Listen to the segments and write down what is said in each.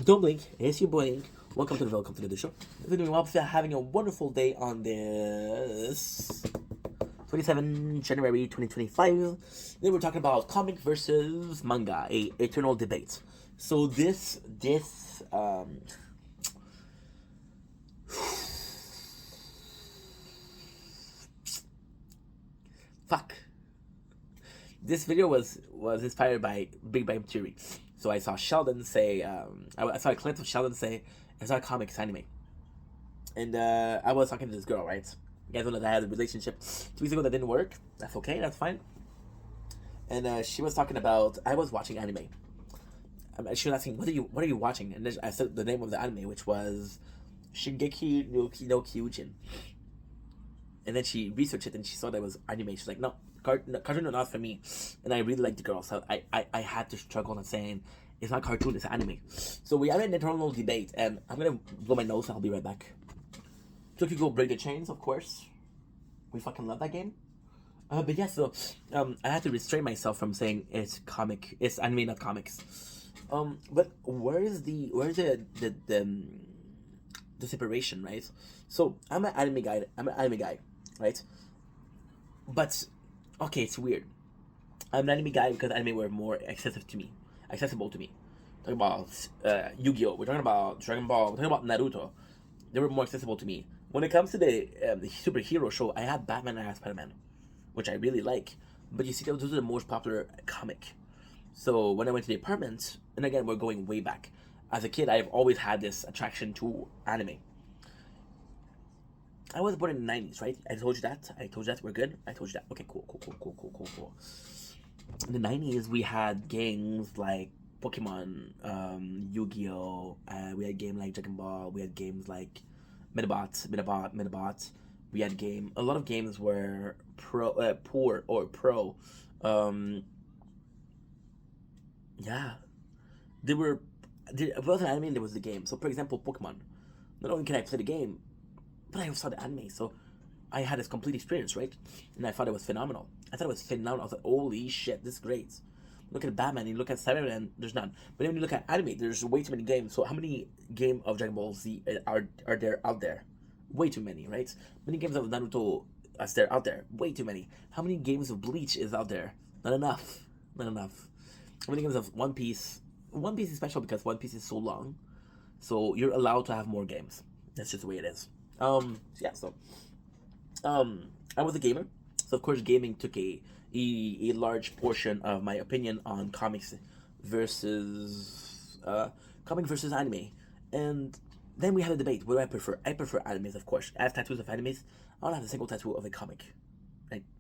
Don't blink, it's your boy. Welcome to the show. If you're doing well, if you're having a wonderful day on this 27 January 2025, then we're talking about comic versus manga, a eternal debate. So fuck. This video was inspired by Big Bang Theory. So I saw Sheldon say, I saw a clip of Sheldon say, it's not comics, anime. And I was talking to this girl, right? You guys know that I had a relationship 2 weeks ago that didn't work. That's okay, that's fine. And she was talking about, I was watching anime. She was asking, what are you watching? And then I said the name of the anime, which was Shingeki no Kyojin. And then she researched it and she saw that it was anime. She's like, no, cartoon are not for me. And I really liked the girl, so I had to struggle on saying it's not cartoon, it's anime. So we had an internal debate, and I'm gonna blow my nose and I'll be right back. Tokyo Break the Chains, of course. We fucking love that game. But yeah, so I had to restrain myself from saying it's anime, not comics. But where's the separation, right? So I'm an anime guy, right? But okay, it's weird. I'm an anime guy because anime were more accessible to me. Talking about Yu-Gi-Oh, we're talking about Dragon Ball, we're talking about Naruto. They were more accessible to me. When it comes to the superhero show, I had Batman and I had Spider-Man, which I really like. But you see, those are the most popular comic. So when I went to the apartment, and again, we're going way back. As a kid, I've always had this attraction to anime. I was born in the 90s, right? I told you that. We're good. I told you that. Okay, cool. In the 90s, we had games like Pokemon, Yu-Gi-Oh. We had games like Dragon Ball. We had games like Medabot. We had a lot of games were poor or pro. Um, yeah, it wasn't anime. There was the game. So, for example, Pokemon. Not only can I play the game, but I saw the anime, so I had this complete experience, right? And I thought it was phenomenal. I was like, holy shit, this is great. Look at Batman, you look at Spider-Man, there's none. But then when you look at anime, there's way too many games. So how many game of Dragon Ball Z are there out there? Way too many, right? How many games of Naruto is there out there? Way too many. How many games of Bleach is out there? Not enough. Not enough. How many games of One Piece? One Piece is special because One Piece is so long, so you're allowed to have more games. That's just the way it is. Yeah. So I was a gamer, so of course gaming took a large portion of my opinion on versus comic versus anime, and then we had a debate. What do I prefer? I prefer animes, of course. I have tattoos of animes. I don't have a single tattoo of a comic.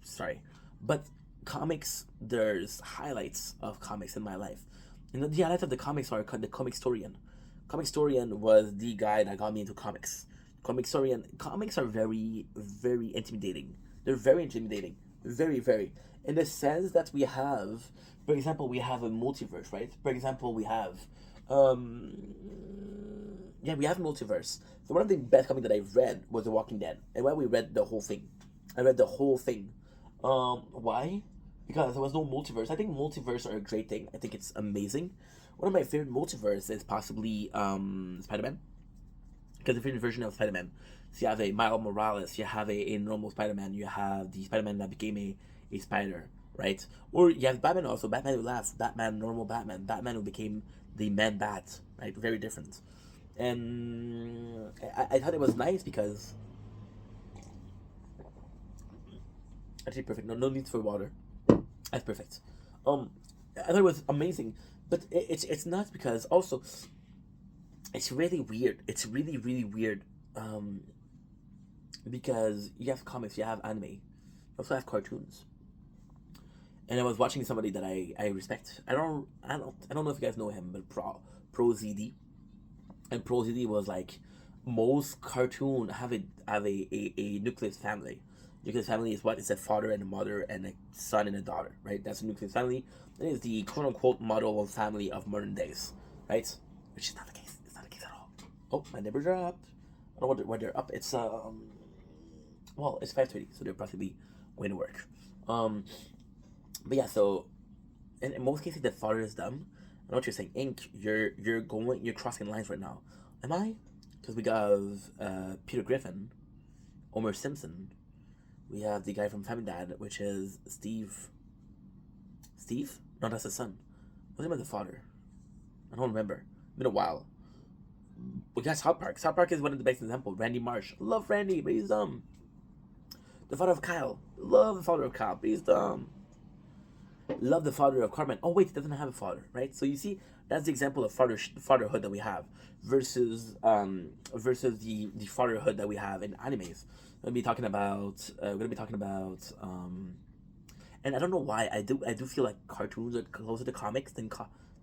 Sorry, but comics. There's highlights of comics in my life, and the highlights of the comics are the comic historian. Comic historian was the guy that got me into comics. Comics are very, very intimidating. They're very intimidating. Very, very. In the sense that we have, for example, we have a multiverse, right? For example, um, we have multiverse. So one of the best comics that I've read was The Walking Dead. And why we read the whole thing. I read the whole thing. Why? Because there was no multiverse. I think multiverse are a great thing. I think it's amazing. One of my favorite multiverse is possibly Spider-Man, because the different version of Spider-Man. So you have a Miles Morales, you have a normal Spider-Man, you have the Spider-Man that became a spider, right? Or you have Batman also, Batman who laughs, Batman, normal Batman, Batman who became the Man Bat, right? Very different. And I thought it was nice because actually perfect. No need for water. That's perfect. I thought it was amazing, but it's not because also it's really weird. It's really really weird. Um, because you have comics, you have anime, you also have cartoons. And I was watching somebody that I respect. I don't know if you guys know him, but Pro ZD, and Pro ZD was like, most cartoon have a nucleus family. Nucleus family is what? It's a father and a mother and a son and a daughter, right? That's a nucleus family. That is the quote unquote model of family of modern days, right? Which is not the case. It's not the case at all. Oh, my neighbor dropped. I don't know where they're up. Well, it's 5:30, so they're possibly going to work. Um, but yeah, so in most cases the father is dumb, know what you're saying. Ink, you're crossing lines right now. Am I? Because we got Peter Griffin, Homer Simpson. We have the guy from Family Dad, which is Steve. Steve? No, that's the son. What's the name of the father? I don't remember. It's been a while. We got South Park. South Park is one of the best examples. Randy Marsh. Love Randy, but he's dumb. The father of Kyle. Love the father of Kyle, but he's dumb. Love the father of Cartman. Oh wait, he doesn't have a father, right? So you see, that's the example of fatherhood that we have versus the fatherhood that we have in animes. We're gonna be talking about and I don't know why I do feel like cartoons are closer to comics than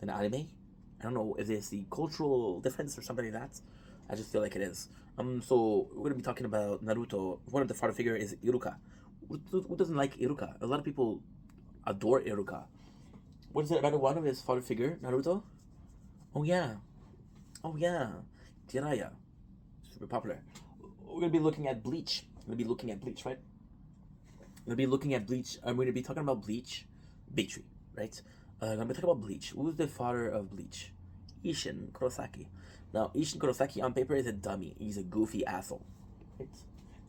anime. I don't know if it's the cultural difference or something like that. I just feel like it is. So we're gonna be talking about Naruto. One of the father figure is Iruka. Who doesn't like Iruka? A lot of people adore Iruka. What is it about one of his father figure, Naruto? Oh yeah. Oh yeah. Jiraiya. Super popular. We're gonna be looking at Bleach. We're gonna be looking at Bleach, right? We're gonna be looking at Bleach. I'm gonna be talking about Bleach. Beitri, right? I'm gonna be talking about Bleach. Who's the father of Bleach? Ishin Kurosaki. Now, Ishin Kurosaki on paper is a dummy. He's a goofy asshole. Right?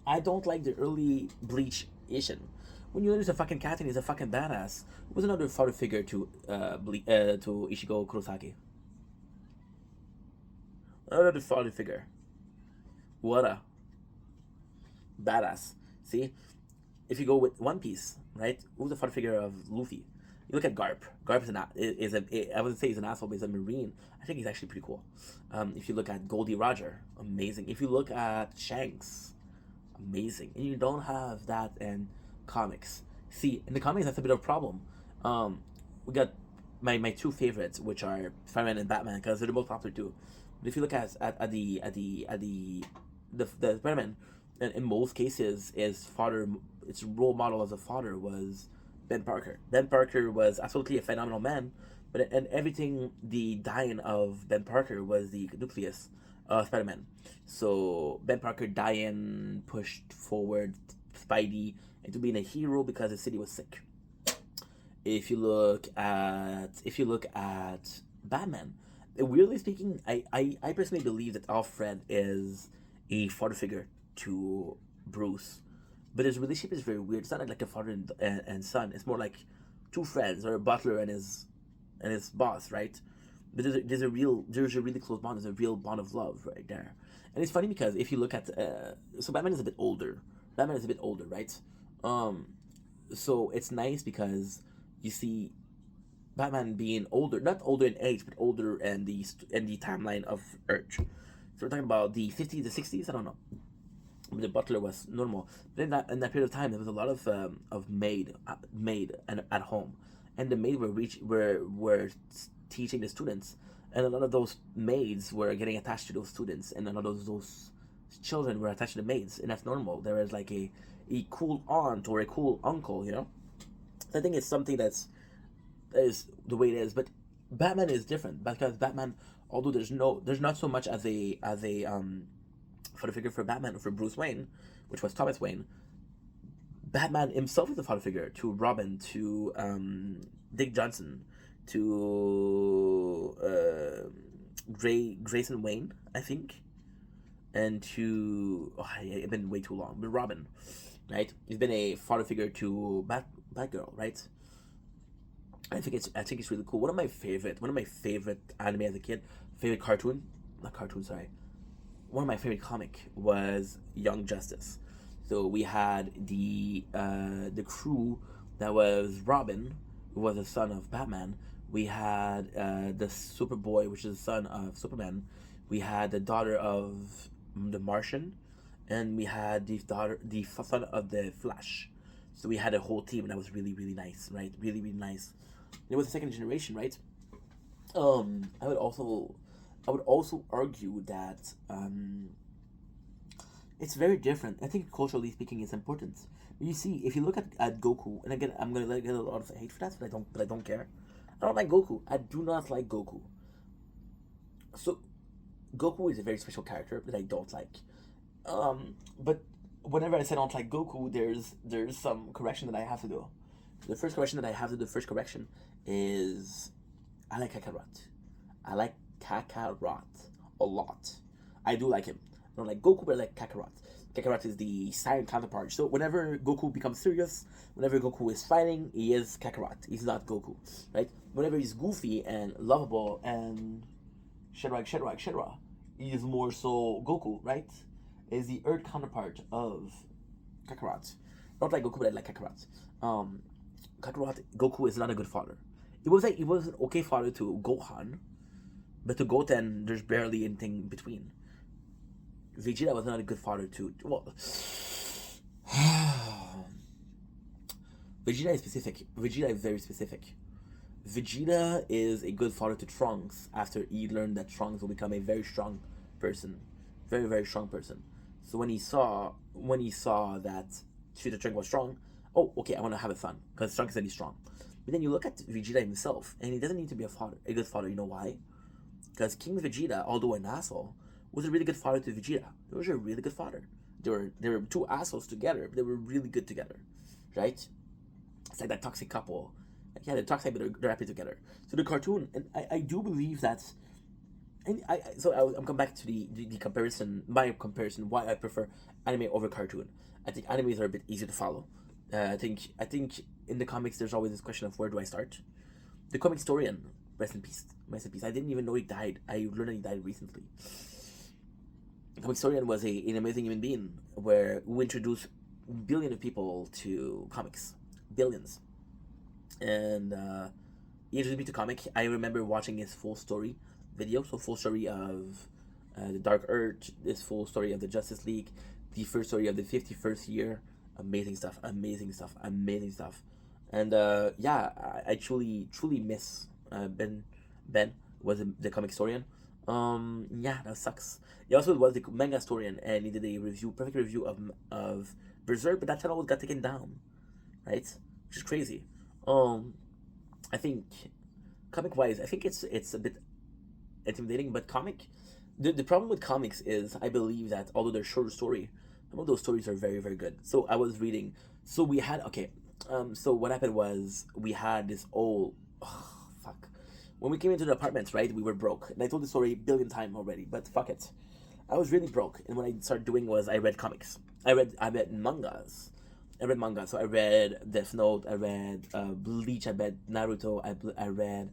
I don't like the early Bleach Ishin. When you notice a fucking cat and he's a fucking badass. Who's another father figure to to Ishigo Kurosaki? Another father figure. What a badass. See, if you go with One Piece, right? Who's the father figure of Luffy? You look at Garp. Garp I wouldn't say he's an asshole, but he's a marine. I think he's actually pretty cool. If you look at Goldie Roger, amazing. If you look at Shanks, amazing. And you don't have that in comics. See, in the comics, that's a bit of a problem. We got my two favorites, which are Spider-Man and Batman, because they're the most popular too. But if you look at the Spider-Man, in most cases, its role model as a father was Ben Parker. Ben Parker was absolutely a phenomenal man, but and everything, the dying of Ben Parker was the nucleus of Spider-Man. So Ben Parker dying pushed forward Spidey into being a hero because the city was sick. If you look at Batman, weirdly speaking, I personally believe that Alfred is a father figure to Bruce, but his relationship is very weird. It's not like a father and son. It's more like two friends or a butler and his boss, right? But there's a really close bond. There's a real bond of love right there. And it's funny because if you look at so Batman is a bit older. Batman is a bit older, right? Um, so it's nice because you see Batman being older, not older in age, but older in the timeline of Earth. So we're talking about the 50s, the 60s. I don't know. The butler was normal, but in that period of time, there was a lot of maid and at home, and the maid were teaching the students, and a lot of those maids were getting attached to those students, and a lot of those children were attached to the maids, and that's normal. There is like a cool aunt or a cool uncle, you know. I think it's something that is the way it is, but Batman is different because Batman, although there's not so much as a father figure for Batman or for Bruce Wayne, which was Thomas Wayne. Batman himself is a father figure to Robin, to Dick Johnson, to Grayson Wayne, I think, and to I've been way too long, but Robin, right? He's been a father figure to Batgirl, right? I think it's really cool. One of my favorite anime as a kid, favorite cartoon, not cartoon, sorry. One of my favorite comic was Young Justice. So we had the crew that was Robin, who was the son of Batman. We had the Superboy, which is the son of Superman. We had the daughter of the Martian, and we had the son of the Flash. So we had a whole team, and that was really really nice, right? Really really nice. It was the second generation, right? I would also argue that it's very different. I think culturally speaking, it's important. You see, if you look at Goku, and again, I'm gonna get a lot of hate for that, but I don't care. I don't like Goku. I do not like Goku. So, Goku is a very special character that I don't like. But whenever I say I don't like Goku, there's some correction that I have to do. The first correction is I like Kakarot. I like Kakarot a lot. I do like him. I don't like Goku, but I like Kakarot. Kakarot is the silent counterpart. So whenever Goku becomes serious, whenever Goku is fighting, he is Kakarot. He's not Goku, right? Whenever he's goofy and lovable and Shedra, he is more so Goku, right? Is the Earth counterpart of Kakarot. Not like Goku, but I like Kakarot. Kakarot, Goku is not a good father. He was an okay father to Gohan, but to Goten, there's barely anything between. Vegeta was not a good father to. Well, Vegeta is specific. Vegeta is very specific. Vegeta is a good father to Trunks after he learned that Trunks will become a very strong person, very strong person. So when he saw that Vegeta Trunks was strong, oh okay, I want to have a son because Trunks said he's strong. But then you look at Vegeta himself, and he doesn't need to be a good father. You know why? Because King Vegeta, although an asshole, was a really good father to Vegeta. He was a really good father. They were two assholes together, but they were really good together, right? It's like that toxic couple. Like, yeah, they're toxic, but they're happy together. So the cartoon, and I do believe that. And I'm coming back to the comparison, my comparison, why I prefer anime over cartoon. I think animes are a bit easier to follow. I think in the comics there's always this question of where do I start. The comic historian, rest in peace, rest in peace. I didn't even know he died. I learned that he died recently. The comic historian was an amazing human being who introduced billions of people to comics, billions, and he introduced me to comic. I remember watching his full story video, so full story of the Dark Earth, this full story of the Justice League, the first story of the 51st year. Amazing stuff, and yeah, I truly miss Ben. Ben was the comic historian. Yeah, that sucks. He also was the manga historian, and he did a perfect review of Berserk, but that channel got taken down, right? Which is crazy. I think comic wise, I think it's a bit intimidating, but the problem with comics is I believe that although they're shorter story, some of those stories are very good. So I was reading. So we had so what happened was we had this old. Oh, fuck. When we came into the apartments, right, we were broke. And I told the story a billion times already, but fuck it. I was really broke, and what I started doing was I read comics. I read mangas. I read manga. So I read Death Note. I read Bleach. I read Naruto. I read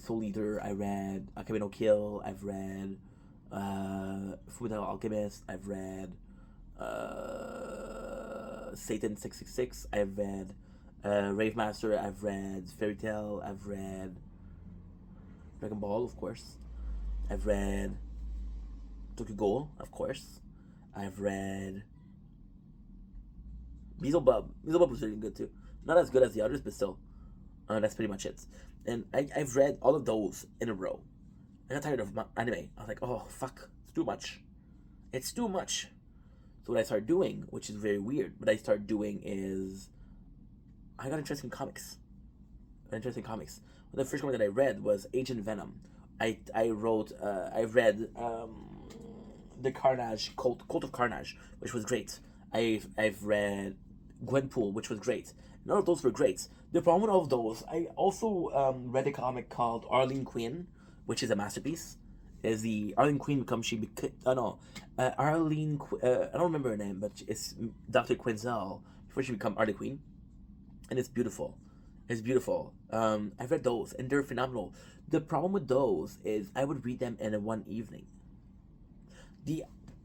Soul Eater. I read Akame no Kill. I've read Fullmetal Alchemist. I've read Satan 666. I've read Rave Master. I've read Fairy Tail. I've read Dragon Ball, of course. I've read Tokyo Ghoul, of course. I've read Beelzebub. Beelzebub was really good too. Not as good as the others, but still. That's pretty much it. And I've read all of those in a row. I got tired of anime. I was like, oh, fuck. It's too much. It's too much. So what I started doing, which is very weird, what I started doing is I got interested in comics. One of the first comic that I read was Agent Venom. I read the Carnage Cult of Carnage, which was great. I've read Gwenpool, which was great. None of those were great. The problem with all of those, I also read a comic called Arlene Quinn, which is a masterpiece. Is the Arlene Quinn becomes Arlene? I don't remember her name, but it's Dr. Quinzel before she become Arlene Quinn, and it's beautiful. It's beautiful. I've read those, and they're phenomenal. The problem with those is I would read them in one evening. The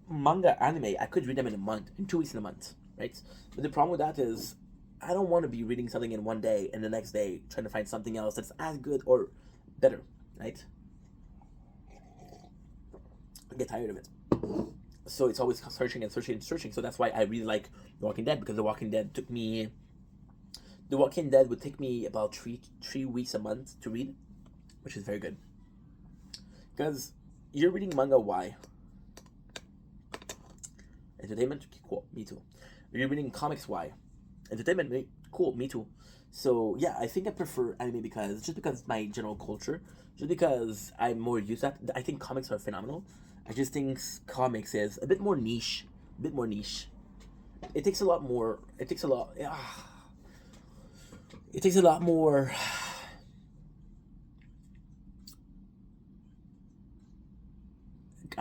manga anime, I could read them in a month, in 2 weeks in a month, right? But the problem with that is I don't want to be reading something in one day and the next day trying to find something else that's as good or better, right? I get tired of it. So it's always searching. So that's why I really like The Walking Dead, because The Walking Dead would take me about three weeks a month to read, which is very good. Because you're reading manga, why? Entertainment? Cool, me too. You're reading comics, why? Entertainment? Cool, me too. So yeah, I think I prefer anime because it's my general culture, just because I'm more used to that. I think comics are phenomenal. I just think comics is a bit more niche. It takes a lot more. It takes a lot more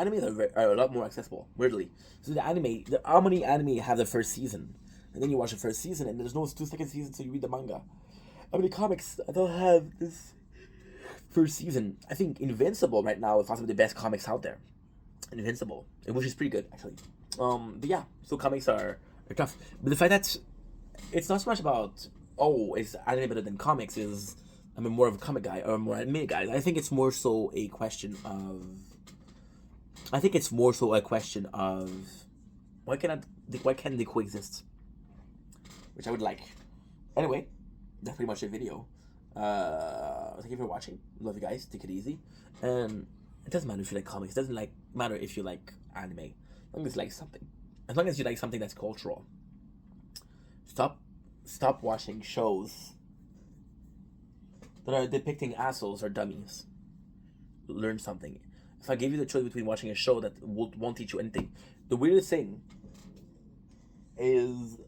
Animes are a lot more accessible, weirdly. So how many anime have the first season? And then you watch the first season, and there's no second season, so you read the manga. How many comics don't have this first season? I think Invincible right now is possibly the best comics out there. Invincible, which is pretty good, actually. But yeah, so comics are tough. But the fact that it's not so much about, oh, is anime better than comics, is I'm more of a comic guy or more anime guy. I think it's more so a question of why can't they coexist? Which I would like. Anyway, that's pretty much the video. Thank you for watching. Love you guys. Take it easy. And it doesn't matter if you like comics. It doesn't matter if you like anime. As long as you like something. As long as you like something that's cultural. Stop watching shows that are depicting assholes or dummies. Learn something. If I gave you the choice between watching a show that won't teach you anything, the weirdest thing is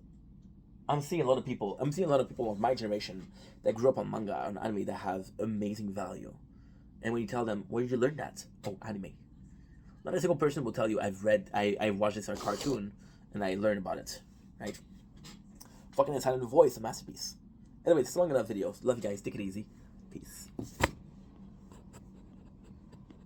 I'm seeing a lot of people of my generation that grew up on manga and anime that have amazing value. And when you tell them, where did you learn that? Oh, anime. Not a single person will tell you, I watched this on a cartoon and I learned about it. Right? Fucking Silent Voice, a masterpiece. Anyway, this is long enough videos. Love you guys. Take it easy. Peace.